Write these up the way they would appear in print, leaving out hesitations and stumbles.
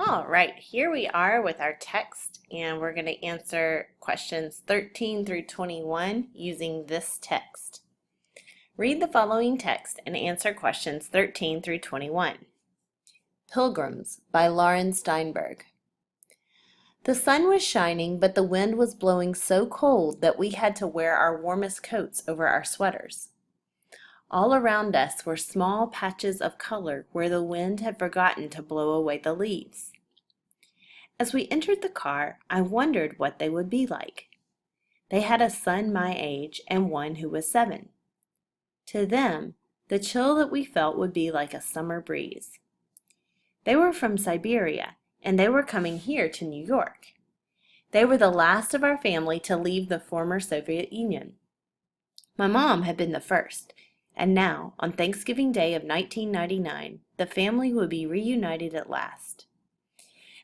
All right, here we are with our text, and we're going to answer questions 13 through 21 using this text. Read the following text and answer questions 13 through 21. Pilgrims by Lauren Steinberg. The sun was shining, but the wind was blowing so cold that we had to wear our warmest coats over our sweaters. All around us were small patches of color where the wind had forgotten to blow away the leaves. As we entered the car, I wondered what they would be like. They had a son my age and one who was 7. To them, the chill that we felt would be like a summer breeze. They were from Siberia, and they were coming here to New York. They were the last of our family to leave the former Soviet Union. My mom had been the first, and now, on Thanksgiving Day of 1999, the family would be reunited at last.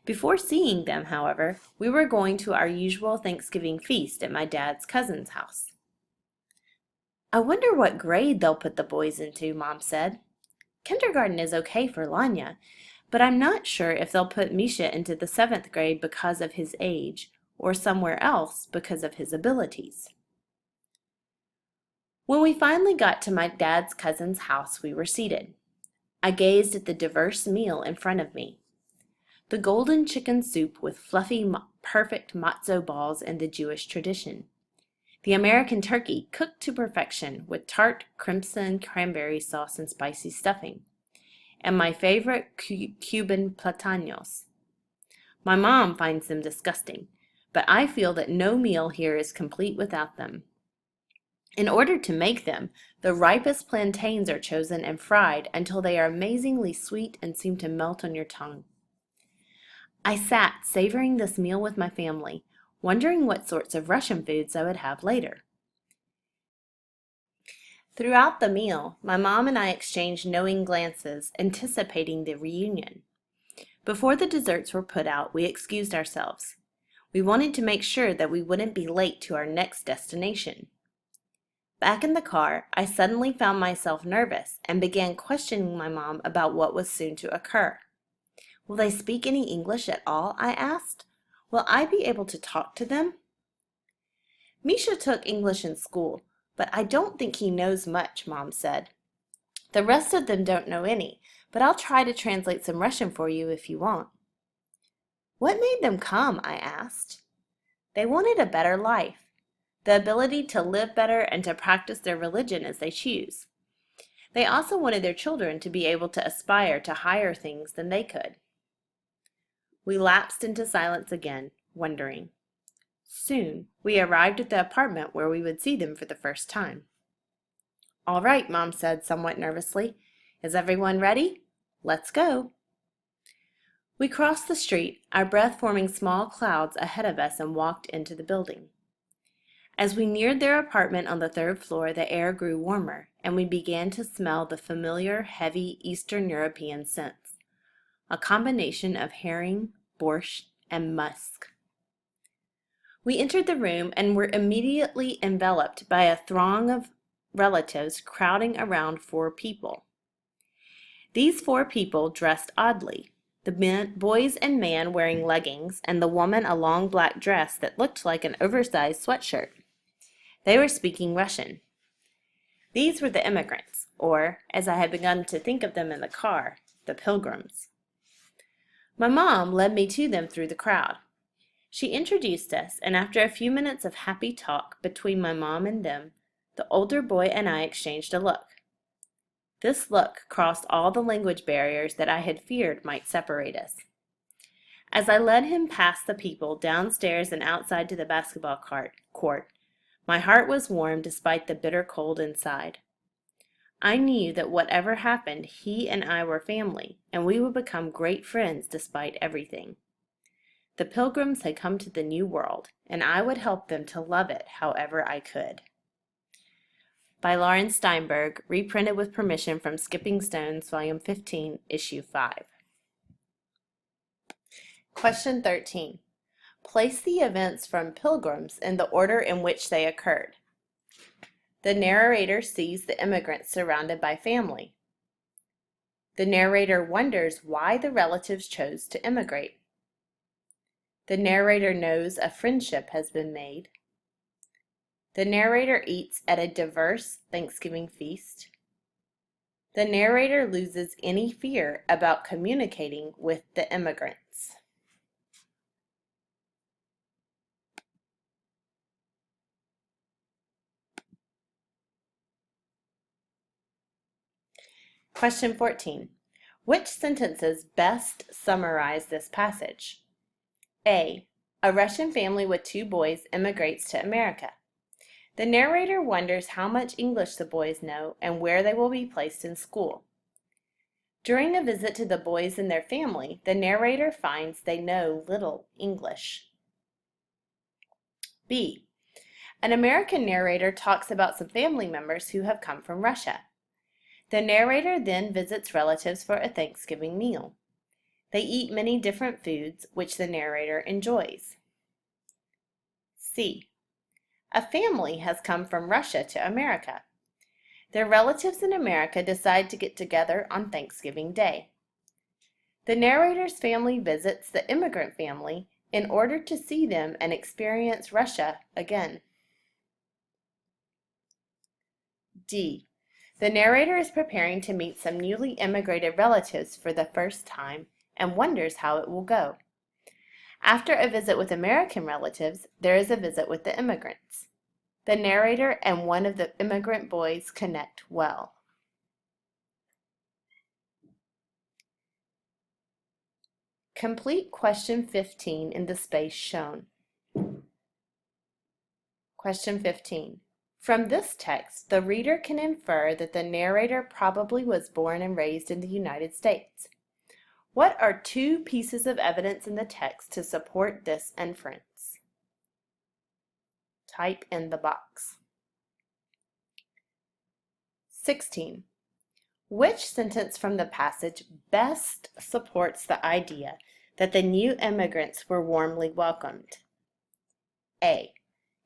Before seeing them, however, we were going to our usual Thanksgiving feast at my dad's cousin's house. I wonder what grade they'll put the boys into, Mom said. Kindergarten is okay for Lanya, but I'm not sure if they'll put Misha into the 7th grade because of his age, or somewhere else because of his abilities. When we finally got to my dad's cousin's house, we were seated. I gazed at the diverse meal in front of me. The golden chicken soup with fluffy, perfect matzo balls in the Jewish tradition. The American turkey cooked to perfection with tart crimson cranberry sauce and spicy stuffing. And my favorite Cuban platanos. My mom finds them disgusting, but I feel that no meal here is complete without them. In order to make them, the ripest plantains are chosen and fried until they are amazingly sweet and seem to melt on your tongue. I sat savoring this meal with my family, wondering what sorts of Russian foods I would have later. Throughout the meal, my mom and I exchanged knowing glances, anticipating the reunion. Before the desserts were put out, we excused ourselves. We wanted to make sure that we wouldn't be late to our next destination. Back in the car, I suddenly found myself nervous and began questioning my mom about what was soon to occur. Will they speak any English at all? I asked. Will I be able to talk to them? Misha took English in school, but I don't think he knows much, Mom said. The rest of them don't know any, but I'll try to translate some Russian for you if you want. What made them come? I asked. They wanted a better life, the ability to live better and to practice their religion as they choose. They also wanted their children to be able to aspire to higher things than they could. We lapsed into silence again, wondering. Soon, we arrived at the apartment where we would see them for the first time. All right, Mom said somewhat nervously. Is everyone ready? Let's go. We crossed the street, our breath forming small clouds ahead of us, and walked into the building. As we neared their apartment on the 3rd floor, the air grew warmer, and we began to smell the familiar, heavy Eastern European scents, a combination of herring, borscht, and musk. We entered the room and were immediately enveloped by a throng of relatives crowding around 4 people. These 4 people dressed oddly, the boys and man wearing leggings, and the woman a long black dress that looked like an oversized sweatshirt. They were speaking Russian. These were the immigrants, or, as I had begun to think of them in the car, the pilgrims. My mom led me to them through the crowd. She introduced us, and after a few minutes of happy talk between my mom and them, the older boy and I exchanged a look. This look crossed all the language barriers that I had feared might separate us. As I led him past the people downstairs and outside to the basketball court, my heart was warm despite the bitter cold inside. I knew that whatever happened, he and I were family, and we would become great friends despite everything. The Pilgrims had come to the New World, and I would help them to love it however I could. By Lauren Steinberg, reprinted with permission from Skipping Stones, Volume 15, Issue 5. Question 13. Place the events from Pilgrims in the order in which they occurred. The narrator sees the immigrants surrounded by family. The narrator wonders why the relatives chose to immigrate. The narrator knows a friendship has been made. The narrator eats at a diverse Thanksgiving feast. The narrator loses any fear about communicating with the immigrants. Question 14. Which sentences best summarize this passage? A. A Russian family with 2 boys immigrates to America. The narrator wonders how much English the boys know and where they will be placed in school. During a visit to the boys and their family, the narrator finds they know little English. B. An American narrator talks about some family members who have come from Russia. The narrator then visits relatives for a Thanksgiving meal. They eat many different foods, which the narrator enjoys. C. A family has come from Russia to America. Their relatives in America decide to get together on Thanksgiving Day. The narrator's family visits the immigrant family in order to see them and experience Russia again. D. The narrator is preparing to meet some newly immigrated relatives for the first time and wonders how it will go. After a visit with American relatives, there is a visit with the immigrants. The narrator and one of the immigrant boys connect well. Complete question 15 in the space shown. Question 15. From this text, the reader can infer that the narrator probably was born and raised in the United States. What are 2 pieces of evidence in the text to support this inference? Type in the box. 16. Which sentence from the passage best supports the idea that the new immigrants were warmly welcomed? A.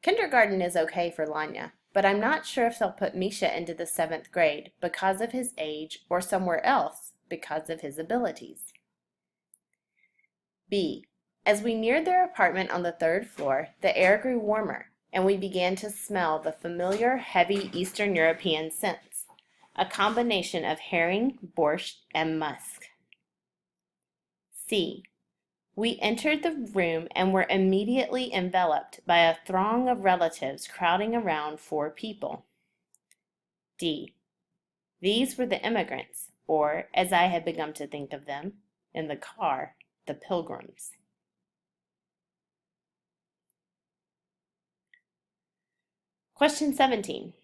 Kindergarten is okay for Lanya, but I'm not sure if they'll put Misha into the 7th grade because of his age or somewhere else because of his abilities. B. As we neared their apartment on the 3rd floor, the air grew warmer, and we began to smell the familiar heavy Eastern European scents, a combination of herring, borscht, and musk. C. We entered the room and were immediately enveloped by a throng of relatives crowding around 4 people. D. These were the immigrants, or, as I had begun to think of them, in the car, the Pilgrims. Question 17.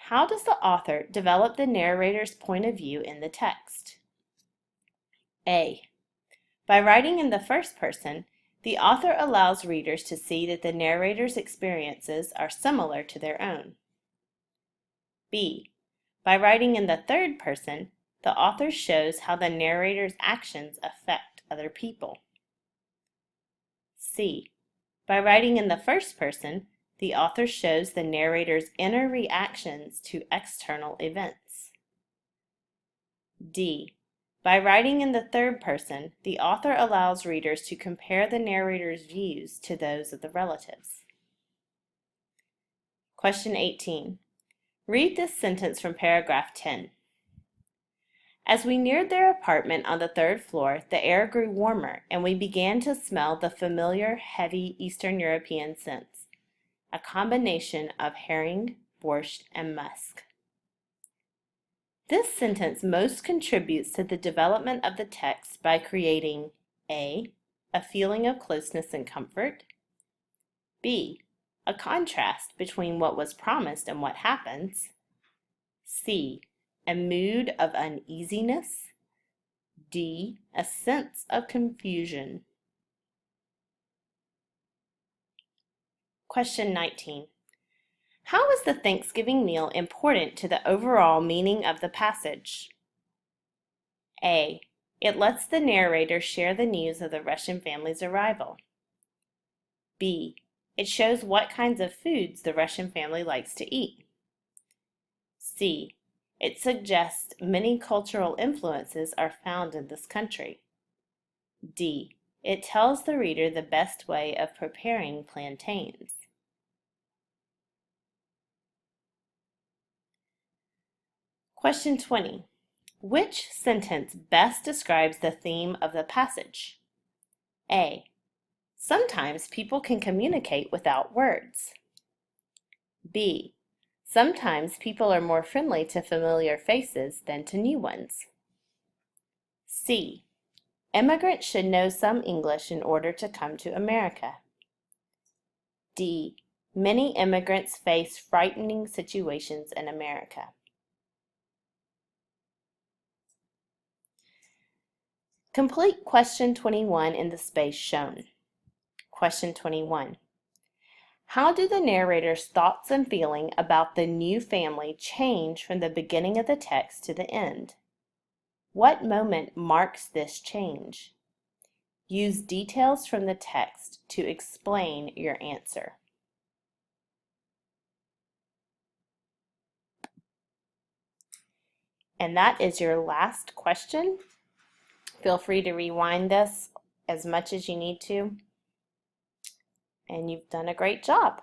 How does the author develop the narrator's point of view in the text? A. By writing in the first person, the author allows readers to see that the narrator's experiences are similar to their own. B. By writing in the third person, the author shows how the narrator's actions affect other people. C. By writing in the first person, the author shows the narrator's inner reactions to external events. D. By writing in the third person, the author allows readers to compare the narrator's views to those of the relatives. Question 18. Read this sentence from paragraph 10. As we neared their apartment on the 3rd floor, the air grew warmer, and we began to smell the familiar, heavy Eastern European scents, a combination of herring, borscht, and musk. This sentence most contributes to the development of the text by creating A. A feeling of closeness and comfort. B. A contrast between what was promised and what happens. C. A mood of uneasiness. D. A sense of confusion. Question 19. How is the Thanksgiving meal important to the overall meaning of the passage? A. It lets the narrator share the news of the Russian family's arrival. B. It shows what kinds of foods the Russian family likes to eat. C. It suggests many cultural influences are found in this country. D. It tells the reader the best way of preparing plantains. Question 20. Which sentence best describes the theme of the passage? A. Sometimes people can communicate without words. B. Sometimes people are more friendly to familiar faces than to new ones. C. Immigrants should know some English in order to come to America. D. Many immigrants face frightening situations in America. Complete question 21 in the space shown. Question 21. How do the narrator's thoughts and feeling about the new family change from the beginning of the text to the end? What moment marks this change? Use details from the text to explain your answer. And that is your last question. Feel free to rewind this as much as you need to. And you've done a great job.